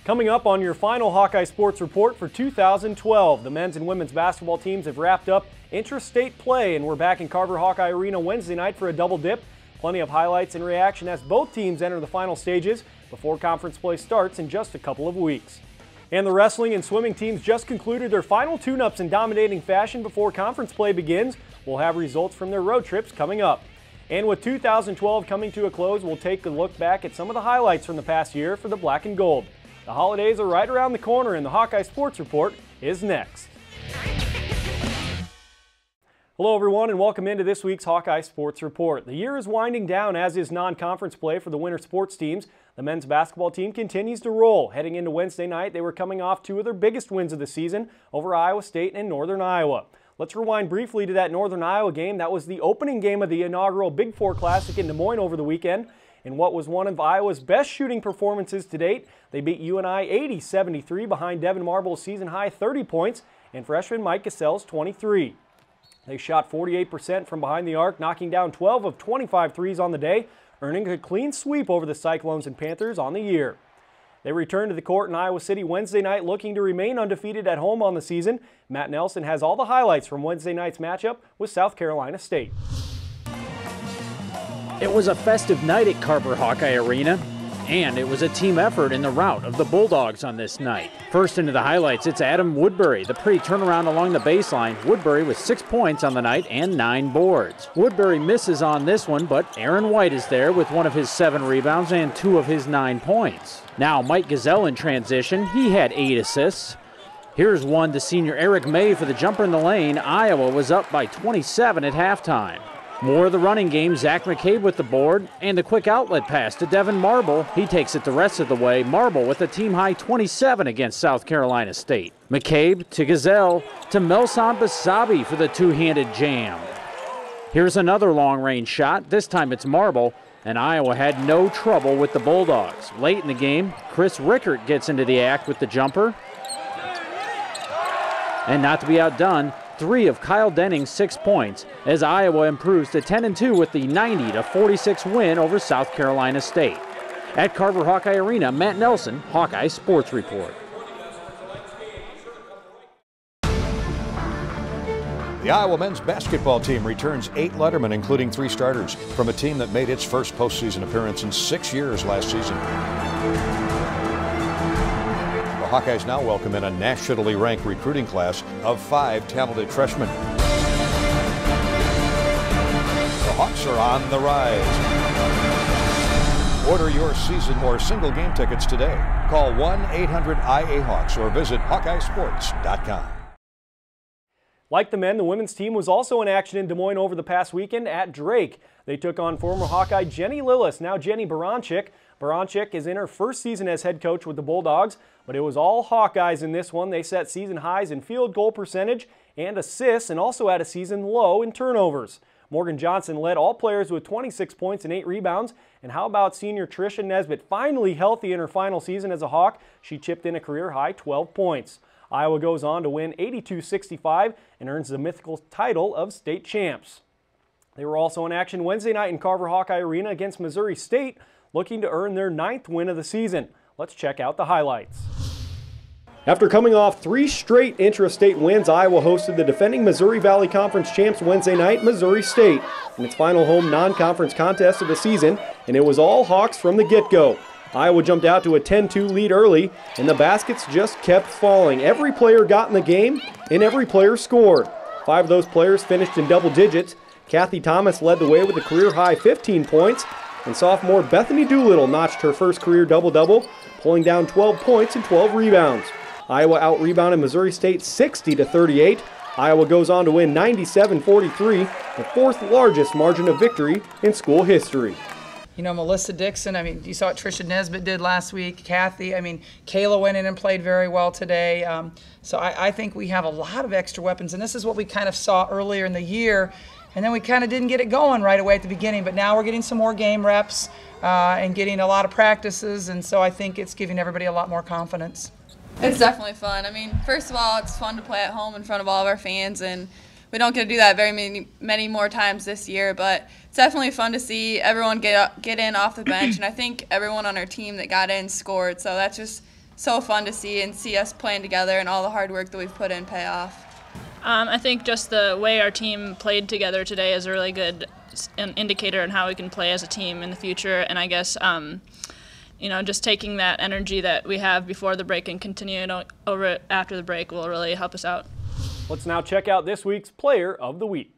Coming up on your final Hawkeye Sports Report for 2012, the men's and women's basketball teams have wrapped up intrastate play, and we're back in Carver Hawkeye Arena Wednesday night for a double dip. Plenty of highlights and reaction as both teams enter the final stages before conference play starts in just a couple of weeks. And the wrestling and swimming teams just concluded their final tune-ups in dominating fashion before conference play begins. We'll have results from their road trips coming up. And with 2012 coming to a close, we'll take a look back at some of the highlights from the past year for the black and gold. The holidays are right around the corner, and the Hawkeye Sports Report is next. Hello everyone, and welcome into this week's Hawkeye Sports Report. The year is winding down, as is non-conference play for the winter sports teams. The men's basketball team continues to roll. Heading into Wednesday night, they were coming off two of their biggest wins of the season over Iowa State and Northern Iowa. Let's rewind briefly to that Northern Iowa game. That was the opening game of the inaugural Big Four Classic in Des Moines over the weekend. In what was one of Iowa's best shooting performances to date, they beat UNI 80-73 behind Devin Marble's season-high 30 points and freshman Mike Cassell's 23. They shot 48% from behind the arc, knocking down 12 of 25 threes on the day, earning a clean sweep over the Cyclones and Panthers on the year. They returned to the court in Iowa City Wednesday night, looking to remain undefeated at home on the season. Matt Nelson has all the highlights from Wednesday night's matchup with South Carolina State. It was a festive night at Carver Hawkeye Arena, and it was a team effort in the rout of the Bulldogs on this night. First into the highlights, it's Adam Woodbury. The pretty turnaround along the baseline. Woodbury with 6 points on the night and 9 boards. Woodbury misses on this one, but Aaron White is there with one of his 7 rebounds and 2 of his 9 points. Now Mike Gazelle in transition. He had 8 assists. Here's one to senior Eric May for the jumper in the lane. Iowa was up by 27 at halftime. More of the running game, Zach McCabe with the board, and the quick outlet pass to Devin Marble. He takes it the rest of the way. Marble with a team-high 27 against South Carolina State. McCabe to Gazelle to Melson Basabi for the two-handed jam. Here's another long-range shot. This time it's Marble, and Iowa had no trouble with the Bulldogs. Late in the game, Chris Rickert gets into the act with the jumper. And not to be outdone, 3 of Kyle Denning's 6 points as Iowa improves to 10-2 with the 90-46 win over South Carolina State. At Carver Hawkeye Arena, Matt Nelson, Hawkeye Sports Report. The Iowa men's basketball team returns 8 lettermen, including 3 starters, from a team that made its first postseason appearance in 6 years last season. The Hawkeyes now welcome in a nationally ranked recruiting class of 5 talented freshmen. The Hawks are on the rise. Order your season or single game tickets today. Call 1-800-IA-HAWKS or visit HawkeyeSports.com. Like the men, the women's team was also in action in Des Moines over the past weekend at Drake. They took on former Hawkeye Jenny Lillis, now Jenny Baranczyk. Baranczyk is in her first season as head coach with the Bulldogs, but it was all Hawkeyes in this one. They set season highs in field goal percentage and assists, and also had a season low in turnovers. Morgan Johnson led all players with 26 points and 8 rebounds. And how about senior Tricia Nesbitt, finally healthy in her final season as a Hawk? She chipped in a career-high 12 points. Iowa goes on to win 82-65 and earns the mythical title of state champs. They were also in action Wednesday night in Carver Hawkeye Arena against Missouri State, looking to earn their 9th win of the season. Let's check out the highlights. After coming off 3 straight intra-state wins, Iowa hosted the defending Missouri Valley Conference champs Wednesday night, Missouri State, in its final home non-conference contest of the season, and it was all Hawks from the get-go. Iowa jumped out to a 10-2 lead early, and the baskets just kept falling. Every player got in the game, and every player scored. 5 of those players finished in double digits. Kathy Thomas led the way with a career-high 15 points, and sophomore Bethany Doolittle notched her first career double-double, pulling down 12 points and 12 rebounds. Iowa out-rebounded Missouri State 60-38. Iowa goes on to win 97-43, the 4th largest margin of victory in school history. You know, Melissa Dixon, I mean, you saw what Tricia Nesbitt did last week. Kathy, I mean, Kayla went in and played very well today. So I think we have a lot of extra weapons, and this is what we kind of saw earlier in the year. And then we kind of didn't get it going right away at the beginning, but now we're getting some more game reps and getting a lot of practices, and so I think it's giving everybody a lot more confidence. It's definitely fun. I mean, first of all, it's fun to play at home in front of all of our fans, and we don't get to do that very many more times this year, but it's definitely fun to see everyone get in off the bench, and I think everyone on our team that got in scored, so that's just so fun to see us playing together and all the hard work that we've put in pay off. I think just the way our team played together today is a really good indicator on how we can play as a team in the future. And I guess, just taking that energy that we have before the break and continuing over after the break will really help us out. Let's now check out this week's Player of the Week.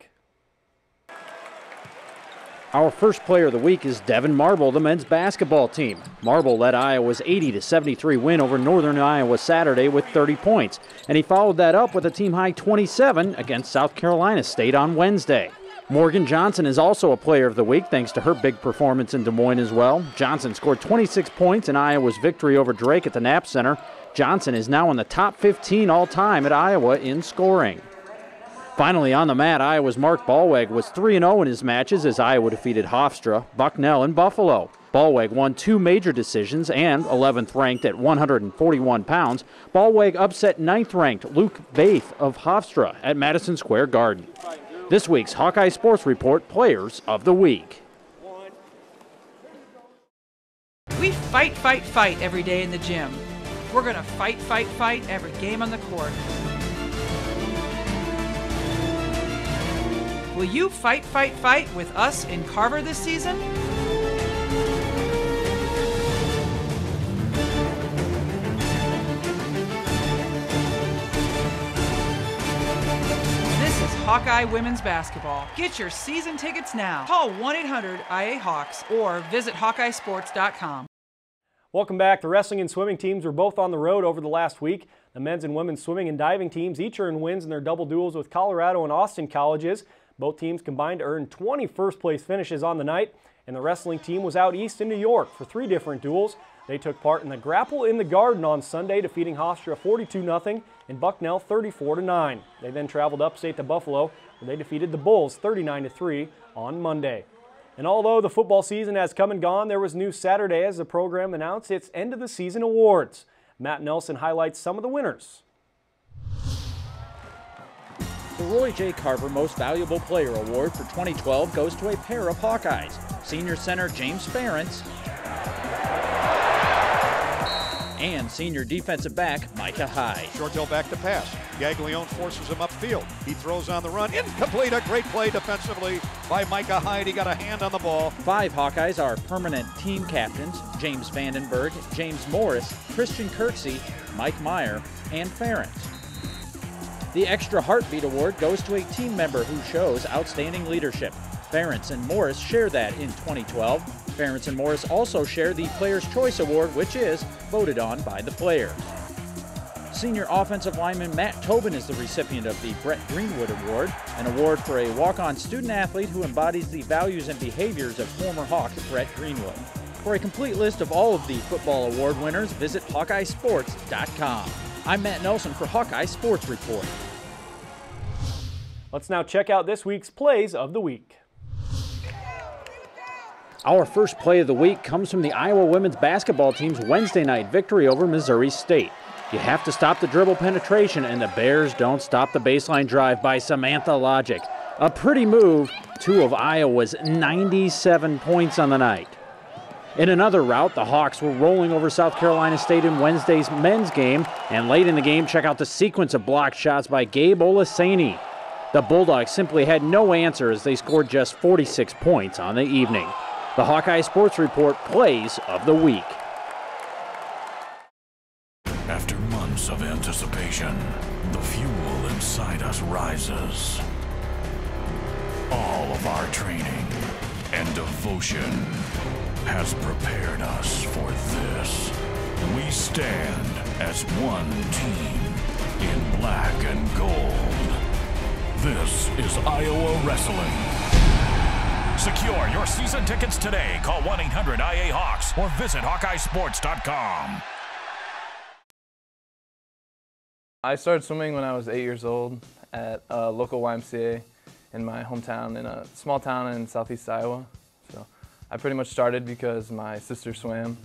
Our first player of the week is Devin Marble, the men's basketball team. Marble led Iowa's 80-73 win over Northern Iowa Saturday with 30 points, and he followed that up with a team-high 27 against South Carolina State on Wednesday. Morgan Johnson is also a player of the week thanks to her big performance in Des Moines as well. Johnson scored 26 points in Iowa's victory over Drake at the Knapp Center. Johnson is now in the top 15 all-time at Iowa in scoring. Finally on the mat, Iowa's Mark Ballweg was 3-0 in his matches as Iowa defeated Hofstra, Bucknell, and Buffalo. Ballweg won 2 major decisions and 11th ranked at 141 pounds. Ballweg upset 9th ranked Luke Baith of Hofstra at Madison Square Garden. This week's Hawkeye Sports Report Players of the Week. We fight, fight, fight every day in the gym. We're going to fight, fight, fight every game on the court. Will you fight, fight, fight with us in Carver this season? This is Hawkeye Women's Basketball. Get your season tickets now. Call 1-800-IA-HAWKS or visit HawkeyeSports.com. Welcome back. The wrestling and swimming teams were both on the road over the last week. The men's and women's swimming and diving teams each earned wins in their double duels with Colorado and Austin colleges. Both teams combined to earn 20 first-place finishes on the night, and the wrestling team was out east in New York for 3 different duels. They took part in the Grapple in the Garden on Sunday, defeating Hofstra 42-0 and Bucknell 34-9. They then traveled upstate to Buffalo, where they defeated the Bulls 39-3 on Monday. And although the football season has come and gone, there was news Saturday as the program announced its end-of-the-season awards. Matt Nelson highlights some of the winners. The Roy J. Carver Most Valuable Player Award for 2012 goes to a pair of Hawkeyes, senior center James Ferentz and senior defensive back Micah Hyde. Shortell back to pass. Gaglione forces him upfield. He throws on the run. Incomplete. A great play defensively by Micah Hyde. He got a hand on the ball. 5 Hawkeyes are permanent team captains: James Vandenberg, James Morris, Christian Kirksey, Mike Meyer, and Ferentz. The Extra Heartbeat Award goes to a team member who shows outstanding leadership. Ferentz and Morris share that in 2012. Ferentz and Morris also share the Player's Choice Award, which is voted on by the players. Senior offensive lineman Matt Tobin is the recipient of the Brett Greenwood Award, an award for a walk-on student athlete who embodies the values and behaviors of former Hawk Brett Greenwood. For a complete list of all of the football award winners, visit HawkeyeSports.com. I'm Matt Nelson for Hawkeye Sports Report. Let's now check out this week's Plays of the Week. Our first play of the week comes from the Iowa women's basketball team's Wednesday night victory over Missouri State. You have to stop the dribble penetration, and the Bears don't stop the baseline drive by Samantha Logic. A pretty move, 2 of Iowa's 97 points on the night. In another rout, the Hawks were rolling over South Carolina State in Wednesday's men's game, and late in the game, check out the sequence of blocked shots by Gabe Olaseni. The Bulldogs simply had no answer as they scored just 46 points on the evening. The Hawkeye Sports Report Plays of the Week. After months of anticipation, the fuel inside us rises. All of our training and devotion has prepared us for this. We stand as one team in black and gold. This is Iowa Wrestling. Secure your season tickets today. Call 1-800-IA-HAWKS or visit HawkeyeSports.com. I started swimming when I was 8 years old at a local YMCA in my hometown, in a small town in southeast Iowa. So I pretty much started because my sister swam.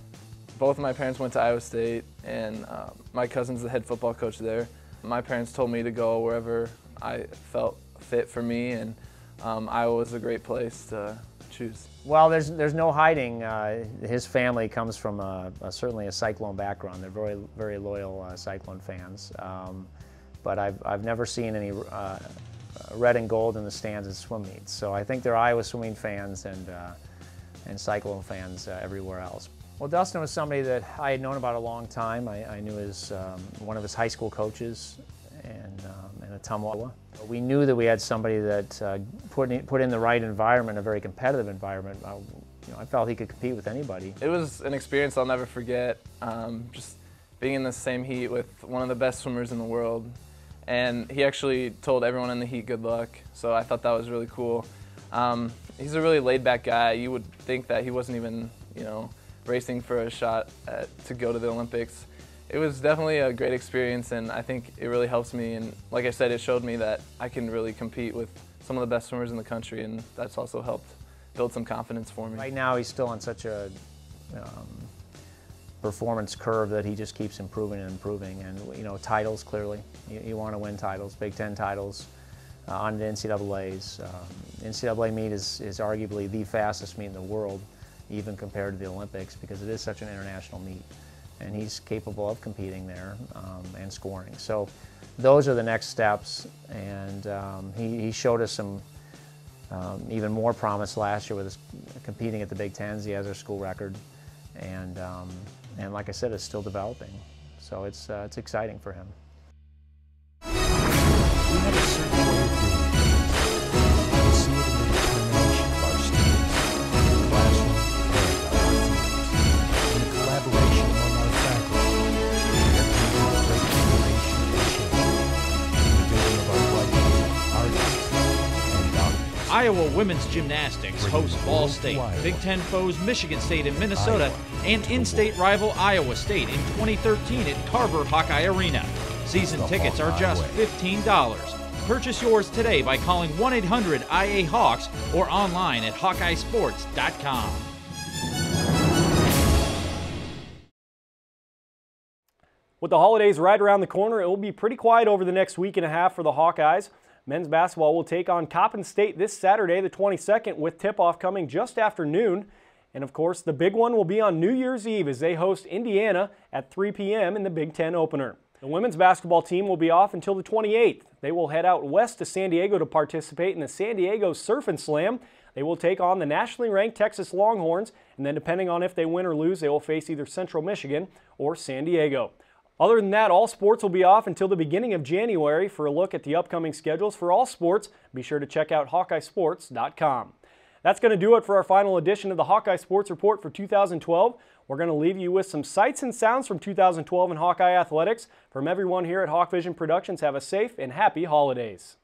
Both of my parents went to Iowa State, and my cousin's the head football coach there. My parents told me to go wherever I felt fit for me, and Iowa was a great place to choose? Well, there's no hiding. His family comes from certainly a Cyclone background. They're very, very loyal Cyclone fans. But I've never seen any red and gold in the stands at swim meets. So I think they're Iowa swimming fans and Cyclone fans everywhere else. Well, Dustin was somebody that I had known about a long time. I knew one of his high school coaches in Ottumwa. We knew that we had somebody that put in the right environment, a very competitive environment. I felt he could compete with anybody. It was an experience I'll never forget. Just being in the same heat with one of the best swimmers in the world. And he actually told everyone in the heat good luck, so I thought that was really cool. He's a really laid-back guy. You would think that he wasn't even, racing for a shot to go to the Olympics. It was definitely a great experience, and I think it really helps me. And like I said, it showed me that I can really compete with some of the best swimmers in the country, and that's also helped build some confidence for me. Right now, he's still on such a performance curve that he just keeps improving and improving. And titles, clearly, you want to win titles, Big Ten titles, on the NCAA's. NCAA meet is arguably the fastest meet in the world, even compared to the Olympics, because it is such an international meet. And he's capable of competing there and scoring. So those are the next steps, and he showed us some even more promise last year with his competing at the Big Tens. He has our school record, and like I said, it's still developing. So it's exciting for him. We have a certain way of doing things. We see it in the determination of our students, in the classroom, and our fields, in the collaboration among our faculty, that brings great innovation and change, in the vision of our writers, artists, and doctors. Iowa women's gymnastics hosts Ball State, Big Ten foes Michigan State and Minnesota, and in-state rival Iowa State in 2013 at Carver Hawkeye Arena. Season tickets are just $15. Purchase yours today by calling 1-800-IA-HAWKS or online at hawkeyesports.com. With the holidays right around the corner, it will be pretty quiet over the next week and a half for the Hawkeyes. Men's basketball will take on Coppin State this Saturday, the 22nd, with tip-off coming just after noon. And of course, the big one will be on New Year's Eve as they host Indiana at 3 p.m. in the Big Ten opener. The women's basketball team will be off until the 28th. They will head out west to San Diego to participate in the San Diego Surf and Slam. They will take on the nationally ranked Texas Longhorns, and then depending on if they win or lose, they will face either Central Michigan or San Diego. Other than that, all sports will be off until the beginning of January. For a look at the upcoming schedules for all sports, be sure to check out HawkeyeSports.com. That's going to do it for our final edition of the Hawkeye Sports Report for 2012. We're going to leave you with some sights and sounds from 2012 in Hawkeye athletics. From everyone here at Hawk Vision Productions, have a safe and happy holidays.